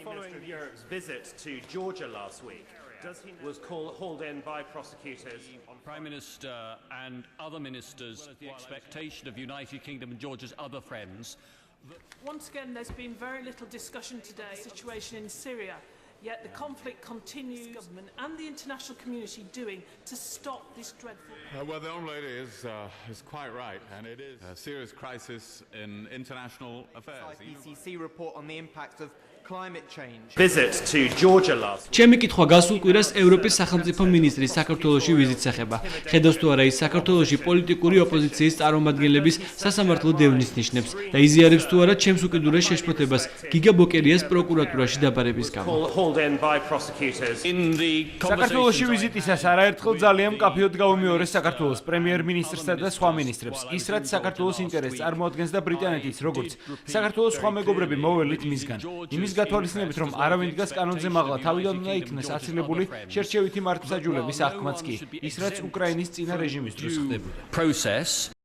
Following Europe's visit to Georgia last week, was hauled in by prosecutors. Prime Minister and other ministers, the expectation of United Kingdom and Georgia's other friends. Once again, there's been very little discussion today of the situation in Syria, yet the conflict continues. The government and the international community doing to stop this dreadful. Well, the Honourable Lady is quite right, and it is a serious crisis in international affairs. IPCC report on the impact of climate change. Visit to Georgia last week. ჩემი კითხვა გასულ კვირას ევროპის სახელმწიფო მინისტრის საქართველოში ვიზიტს ეხება. ხედავს თუ არა ის საქართველოში პოლიტიკური ოპოზიციის წარმომადგენლების სასამართლო დევნის ნიშნებს და იზიარებს თუ არა ჩემს უკიდურეს შეშფოთებას გიგა ბოკერიას პროკურატურაში დაბარების გამო. Hauled in by prosecutors. საქართველოში ვიზიტისას არაერთხელ ძალიან მკაფიოდ გაუმეორეს საქართველოს პრემიერ-მინისტრსა და სხვა მინისტრებს. ის რაც საქართველოს ინტერესს წარმოადგენს და ბრიტანეთის როგორც საქართველოს სხვა მეგობრები მოველით მისგან. იმის გათვალისწინებით რომ არავინ დგას კანონზე მაღლა თავიდან უნდა იქნეს აცილებული შერჩევითი მართლმსაჯულების აღქმაც კი ის რაც უკრაინის წინა რეჟიმის დროს ხდებოდა.